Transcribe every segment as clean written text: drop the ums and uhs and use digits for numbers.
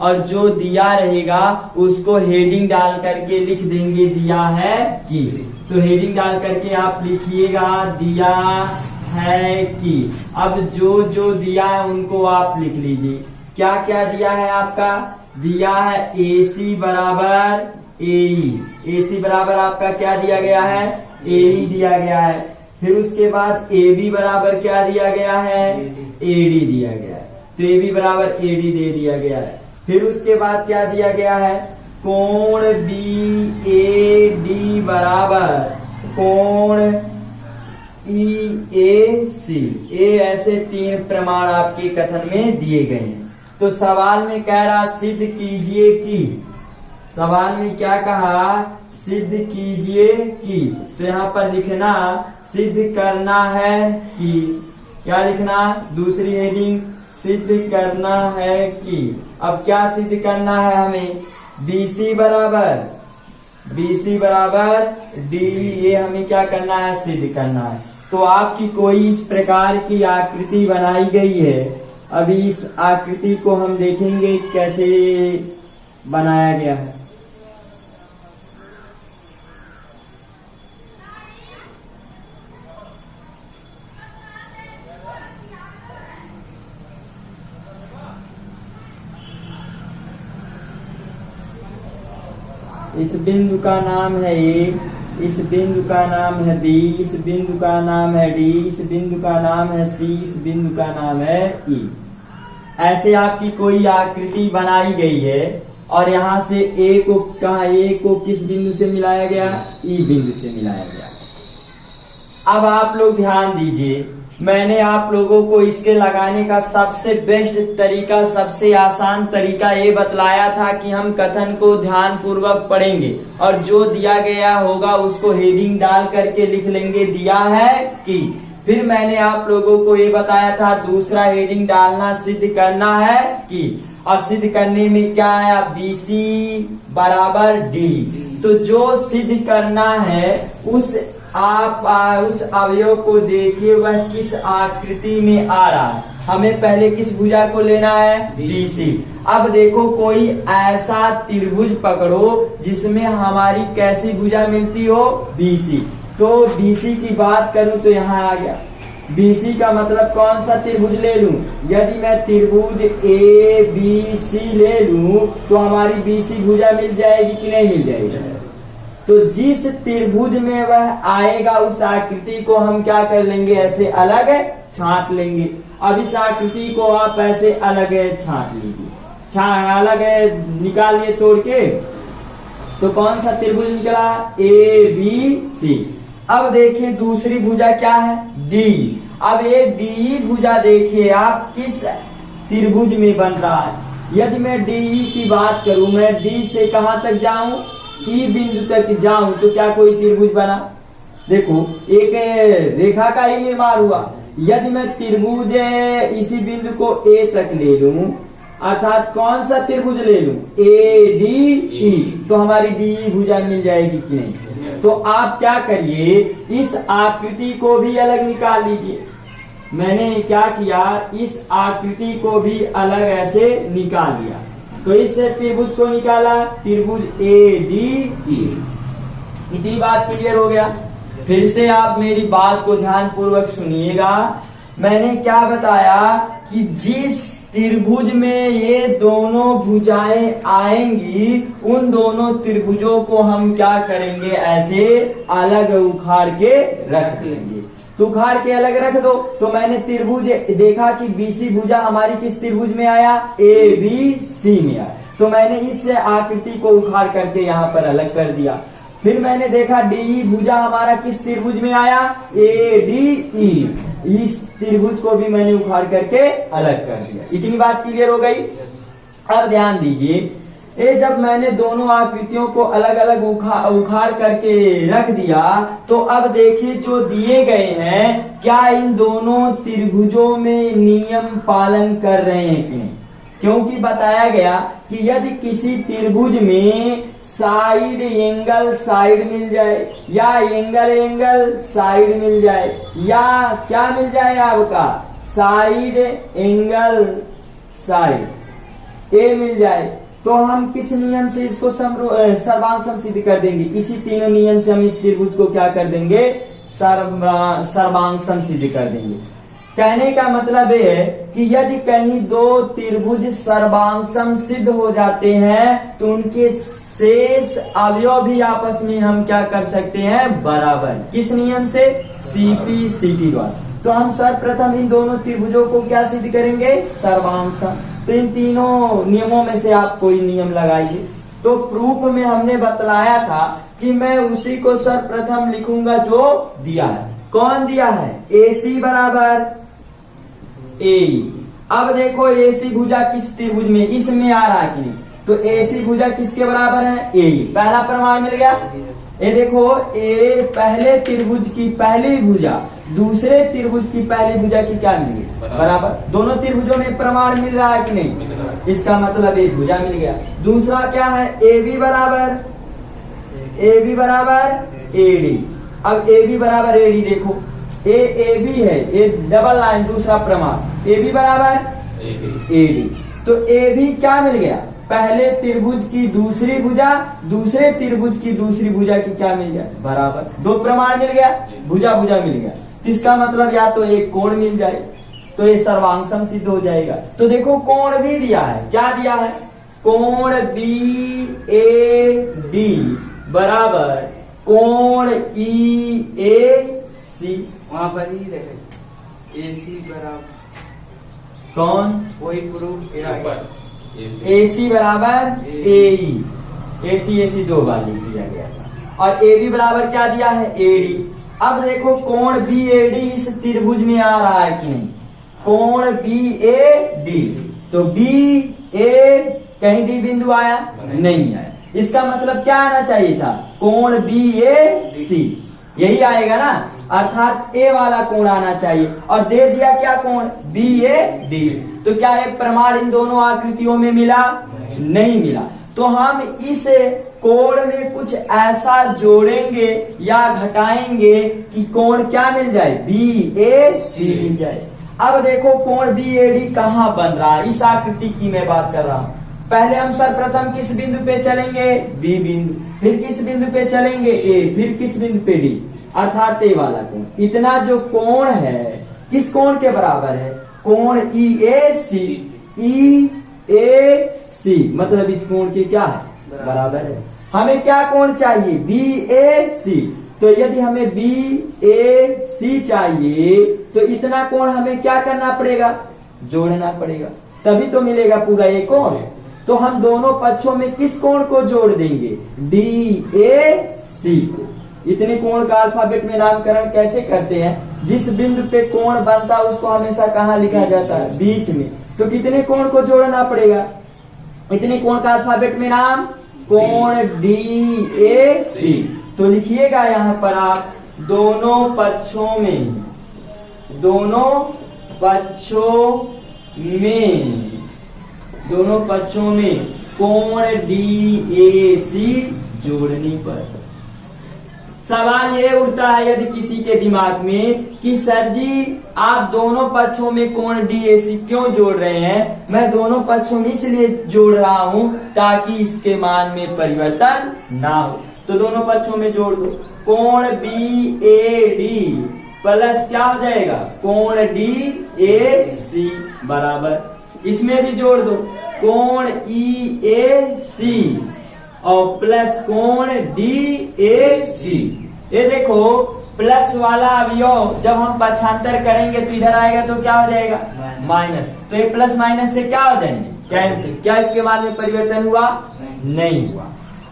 और जो दिया रहेगा उसको हेडिंग डाल करके लिख देंगे दिया है कि। तो हेडिंग डाल करके आप लिखिएगा दिया है कि। अब जो जो दिया है उनको आप लिख लीजिए। क्या क्या दिया है आपका? दिया है AC बराबर AE। AC बराबर आपका क्या दिया गया है? AE दिया गया है। फिर उसके बाद AB बराबर क्या दिया गया है? AD दिया गया है। तो AB बराबर AD दे दिया गया है। फिर उसके बाद क्या दिया गया है? कोण BAD बराबर कोण EAC। ऐसे 3 प्रमाण आपके कथन में दिए गए हैं। तो सवाल में कह रहा सिद्ध कीजिए कि। सवाल में क्या कहा? सिद्ध कीजिए कि। तो यहाँ पर लिखना सिद्ध करना है कि। क्या लिखना? दूसरी हेडिंग सिद्ध करना है कि। अब क्या सिद्ध करना है हमें? BC बराबर D। ये हमें क्या करना है? सिद्ध करना है। तो आपकी कोई इस प्रकार की आकृति बनाई गई है। अभी इस आकृति को हम देखेंगे कैसे बनाया गया है। इस बिंदु का नाम है A, इस बिंदु का नाम है B, इस बिंदु का नाम है D, इस बिंदु का नाम है C, इस बिंदु का नाम है E। ऐसे आपकी कोई आकृति बनाई गई है और यहाँ से A को किस बिंदु से मिलाया गया? E बिंदु से मिलाया गया। अब आप लोग ध्यान दीजिए, मैंने आप लोगों को इसके लगाने का सबसे बेस्ट तरीका, सबसे आसान तरीका ये बतलाया था कि हम कथन को ध्यान पूर्वक पढ़ेंगे और जो दिया गया होगा उसको हेडिंग डाल करके लिख लेंगे दिया है कि। फिर मैंने आप लोगों को ये बताया था दूसरा हेडिंग डालना सिद्ध करना है कि। और सिद्ध करने में क्या आया? BC बराबर D। तो जो सिद्ध करना है आप उस अवयव को देखिए वह किस आकृति में आ रहा है। हमें पहले किस भुजा को लेना है? BC। अब देखो कोई ऐसा त्रिभुज पकड़ो जिसमें हमारी कैसी भुजा मिलती हो? BC। तो BC की बात करूं तो यहाँ आ गया। BC का मतलब कौन सा त्रिभुज ले लूं? यदि मैं त्रिभुज ABC ले लूं तो हमारी BC भुजा मिल जाएगी कि नहीं मिल जाएगी? तो जिस त्रिभुज में वह आएगा उस आकृति को हम क्या कर लेंगे? ऐसे अलग छांट लेंगे। अब इस आकृति को आप ऐसे अलग छांट लीजिए। अलग निकालिए तोड़ के। तो कौन सा त्रिभुज निकला? ABC। अब देखिए दूसरी भुजा क्या है? D। अब ये DE भुजा देखिए आप किस त्रिभुज में बन रहा है। यदि मैं DE की बात करूं, मैं D से कहां तक जाऊं? E बिंदु तक जाऊं तो क्या कोई त्रिभुज बना? देखो एक रेखा का ही निर्माण हुआ। यदि मैं त्रिभुज इसी बिंदु को A तक ले लूं, अर्थात कौन सा त्रिभुज ले लूं? ADE। तो हमारी DE भुजा मिल जाएगी कि नहीं? तो आप क्या करिए, इस आकृति को भी अलग निकाल लीजिए। मैंने क्या किया? इस आकृति को भी अलग ऐसे निकाल लिया। तो इस त्रिभुज को निकाला, त्रिभुज ADE। इतनी बात क्लियर हो गया। फिर से आप मेरी बात को ध्यान पूर्वक सुनिएगा। मैंने क्या बताया कि जिस त्रिभुज में ये दोनों भुजाएं आएंगी उन दोनों त्रिभुजों को हम क्या करेंगे? ऐसे अलग उखाड़ के रख लेंगे। तो उखाड़ के अलग रख दो। तो मैंने त्रिभुज देखा कि BC भुजा हमारी किस त्रिभुज में आया? ABC में आया। तो मैंने इस आकृति को उखाड़ करके यहाँ पर अलग कर दिया। फिर मैंने देखा DE भुजा हमारा किस त्रिभुज में आया? ADE। इस त्रिभुज को भी मैंने उखाड़ करके अलग कर दिया। इतनी बात क्लियर हो गई। अब ध्यान दीजिए, ये जब मैंने दोनों आकृतियों को अलग अलग उखाड़ करके रख दिया तो अब देखिए जो दिए गए हैं क्या इन दोनों त्रिभुजों में नियम पालन कर रहे हैं कि नहीं? क्योंकि बताया गया कि यदि किसी त्रिभुज में साइड एंगल साइड मिल जाए या एंगल एंगल साइड मिल जाए या क्या मिल जाए आपका? Side angle side. ए मिल जाए तो हम किस नियम से इसको सर्वांग सम सिद्ध कर देंगे? इसी तीनों नियम से हम इस त्रिभुज को क्या कर देंगे? सर्वांग सम सिद्ध कर देंगे। कहने का मतलब ये है कि यदि कहीं दो त्रिभुज सर्वांग सम सिद्ध हो जाते हैं तो उनके शेष अवयव भी आपस में हम क्या कर सकते हैं? बराबर। किस नियम से? सीपी सीटी द्वारा। तो हम सर्वप्रथम इन दोनों त्रिभुजों को क्या सिद्ध करेंगे? सर्वांग सम। तो इन तीनों नियमों में से आप कोई नियम लगाइए। तो प्रूफ में हमने बतलाया था कि मैं उसी को सर्वप्रथम लिखूंगा जो दिया है। कौन दिया है? AC बराबर AE। अब देखो AC भुजा किस त्रिभुज में? इसमें आ रहा है कि नहीं? तो AC भुजा किसके बराबर है? AE। पहला प्रमाण मिल गया। ये देखो ए पहले त्रिभुज की पहली भुजा दूसरे त्रिभुज की पहली भुजा की क्या मिल गई? बराबर। दोनों त्रिभुजों में प्रमाण मिल रहा है कि नहीं? इसका मतलब एक भुजा मिल गया। दूसरा क्या है? AB बराबर AD। अब AB बराबर AD देखो, AB है, ये डबल लाइन दूसरा प्रमाण। AB बराबर AD। तो AB क्या मिल गया? पहले त्रिभुज की दूसरी भुजा दूसरे त्रिभुज की दूसरी भुजा की क्या मिल गया? बराबर। दो प्रमाण मिल गया, भुजा भुजा मिल गया। इसका मतलब या तो एक कोण मिल जाए तो ये सर्वांग सम सिद्ध हो जाएगा। तो देखो कोण भी दिया है। क्या दिया है? कोण BAD बराबर कोण EAC। वहां पर ही रहे AC बराबर कौन? कोई प्रूफ AC बराबर AE। AC दो बार लिख दिया गया था। और AB बराबर क्या दिया है? AD। अब देखो कोण BAD इस त्रिभुज में आ रहा है कि नहीं? कोण BAD। तो BA कहीं D बिंदु आया? नहीं आया। इसका मतलब क्या आना चाहिए था? कोण BAC। यही आएगा ना, अर्थात A वाला कोण आना चाहिए। और दे दिया क्या? कोण BAD। तो क्या एक प्रमाण इन दोनों आकृतियों में मिला? नहीं मिला। तो हम इस कोण में कुछ ऐसा जोड़ेंगे या घटाएंगे कि कोण क्या मिल जाए? BAC मिल जाए। अब देखो कोण BAD कहाँ बन रहा है? इस आकृति की मैं बात कर रहा हूं। पहले हम सर्वप्रथम किस बिंदु पे चलेंगे? B बिंदु। फिर किस बिंदु पे चलेंगे? A। फिर किस बिंदु पे? D। अर्थात ए वाला कोण। इतना जो कोण है किस कोण के बराबर है? कोण EAC। EAC मतलब इस कोण के क्या है? बराबर है। हमें क्या कोण चाहिए? BAC। तो यदि हमें BAC चाहिए तो इतना कोण हमें क्या करना पड़ेगा? जोड़ना पड़ेगा, तभी तो मिलेगा पूरा एक कोण। तो हम दोनों पक्षों में किस कोण को जोड़ देंगे? DAC को। इतने कोण का अल्फाबेट में नामकरण कैसे करते हैं? जिस बिंदु पे कोण बनता है उसको हमेशा कहाँ लिखा जाता है? बीच में। तो कितने कोण को जोड़ना पड़ेगा? इतने कोण का अल्फाबेट में नाम कोण DAC। तो लिखिएगा यहाँ पर आप दोनों पक्षों में कोण DAC जोड़ने पर सवाल ये उठता है यदि किसी के दिमाग में कि सर जी आप दोनों पक्षों में कोण DAC क्यों जोड़ रहे हैं? मैं दोनों पक्षों में इसलिए जोड़ रहा हूं ताकि इसके मान में परिवर्तन ना हो। तो दोनों पक्षों में जोड़ दो। कोण BAD प्लस क्या हो जाएगा? कोण DAC बराबर। इसमें भी जोड़ दो कोण EAC और प्लस कोण DAC। ये देखो प्लस वाला अवयव जब हम पक्षांतर करेंगे तो इधर आएगा तो क्या हो जाएगा? माइनस। तो ये प्लस माइनस से क्या हो जाएंगे? कैंसिल। क्या इसके मान में परिवर्तन हुआ? नहीं हुआ।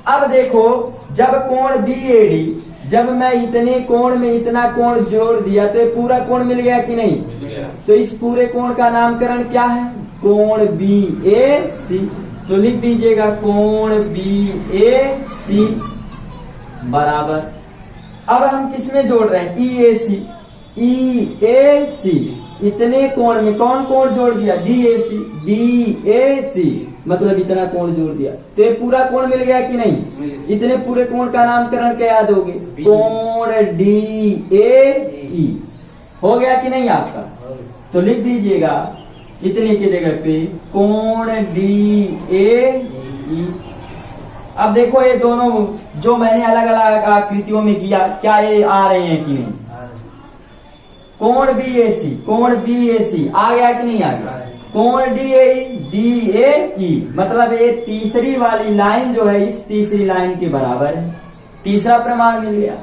अब देखो जब कोण BAD जब मैं इतने कोण में इतना कोण जोड़ दिया तो ये पूरा कोण मिल गया कि नहीं? तो इस पूरे कोण का नामकरण क्या है? कोण BAC। तो लिख दीजिएगा कोण BAC बराबर। अब हम किसमें जोड़ रहे हैं? EAC। इतने कोण में कौन कोण जोड़ दिया? DAC मतलब इतना कोण जोड़ दिया तो ये पूरा कोण मिल गया कि नहीं? इतने पूरे कोण का नामकरण क्या याद होगे? कोण DAE हो गया कि नहीं आपका? तो लिख दीजिएगा इतने की जगह पे कोण DAE। अब देखो ये दोनों जो मैंने अलग अलग आकृतियों में किया, क्या ये आ रहे हैं कि नहीं? कोण BAC आ गया कि नहीं आ गया? कोण DAE मतलब ये तीसरी वाली लाइन जो है इस तीसरी लाइन के बराबर है। तीसरा प्रमाण मिल गया।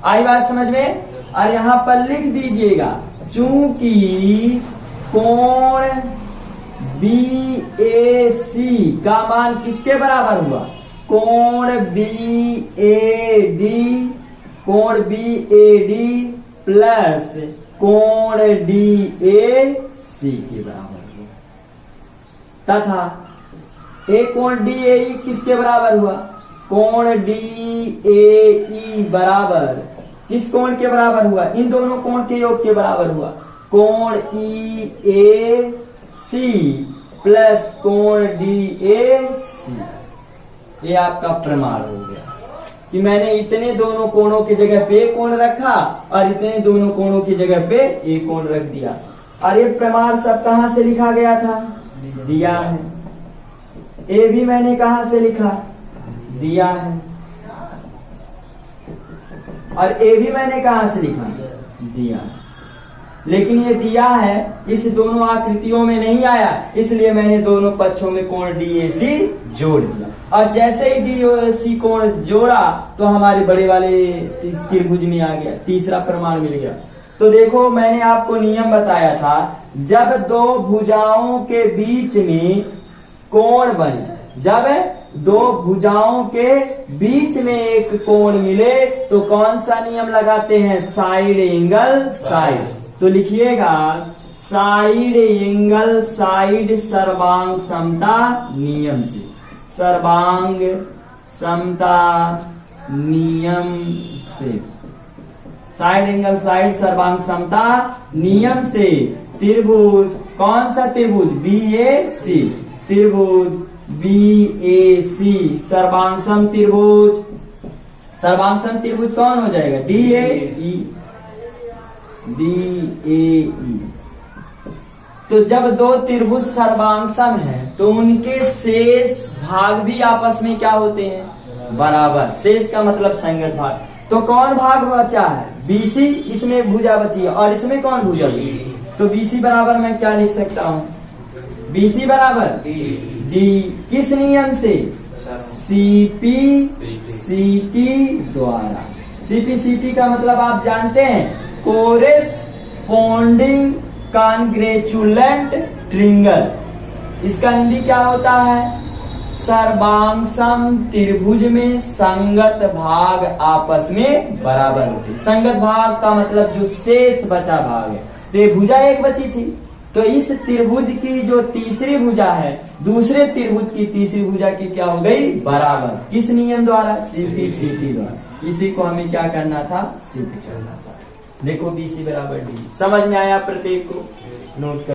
आई बात समझ में? और यहां पर लिख दीजिएगा, चूंकि कोण BAC का मान किसके बराबर हुआ? कोण BAD प्लस कोण DAC के बराबर हुआ, तथा एक कोण DAE किसके बराबर हुआ? कोण DAE बराबर किस कोण के बराबर हुआ? इन दोनों कोण के योग के बराबर हुआ, कोण EAC प्लस कोण DAC। ये आपका प्रमाण हो गया कि मैंने इतने दोनों कोणों की जगह पे कोण रखा और इतने दोनों कोणों की जगह पे एक कोण रख दिया। और ये प्रमाण सब कहां से लिखा गया था? दिया है। ये भी मैंने कहां से लिखा? दिया है। और ये भी मैंने कहां से लिखा? दिया है। लेकिन ये दिया है इस दोनों आकृतियों में नहीं आया, इसलिए मैंने दोनों पक्षों में कोण DAC जोड़ दिया। और जैसे ही DAC कोण जोड़ा तो हमारे बड़े वाले त्रिभुज में आ गया, तीसरा प्रमाण मिल गया। तो देखो मैंने आपको नियम बताया था, जब दो भुजाओं के बीच में कोण बने, जब दो भुजाओं के बीच में एक कोण मिले तो कौन सा नियम लगाते हैं? Side angle side. तो लिखिएगा साइड एंगल साइड सर्वांग समता नियम से, सर्वांग समता नियम से, साइड एंगल साइड सर्वांग समता नियम से त्रिभुज, कौन सा त्रिभुज? BAC, त्रिभुज BAC सर्वांगसम त्रिभुज, सर्वांगसम त्रिभुज कौन हो जाएगा? DAE। तो जब दो त्रिभुज सर्वांगसम हैं तो उनके शेष भाग भी आपस में क्या होते हैं? बराबर। शेष का मतलब संगत भाग। तो कौन भाग बचा है? BC, इसमें भुजा बची है और इसमें कौन भुजा बची? तो BC बराबर मैं क्या लिख सकता हूं? BC बराबर D किस नियम से? CP CT द्वारा। CP CT का मतलब आप जानते हैं, कोरेस्पोंडिंग कॉन्ग्रेचुलेंट ट्रिंगल। इसका हिंदी क्या होता है? सर्वांगसम त्रिभुज में संगत भाग आपस में बराबर होते हैं। संगत भाग का मतलब जो शेष बचा भाग है। तो ये भुजा एक बची थी, तो इस त्रिभुज की जो तीसरी भुजा है दूसरे त्रिभुज की तीसरी भुजा की क्या हो गई? बराबर। किस नियम द्वारा? CP CT द्वारा। इसी को हमें क्या करना था? सिद्ध करना था। देखो BC बराबर D। समझ में आया प्रत्येक को? नोट कर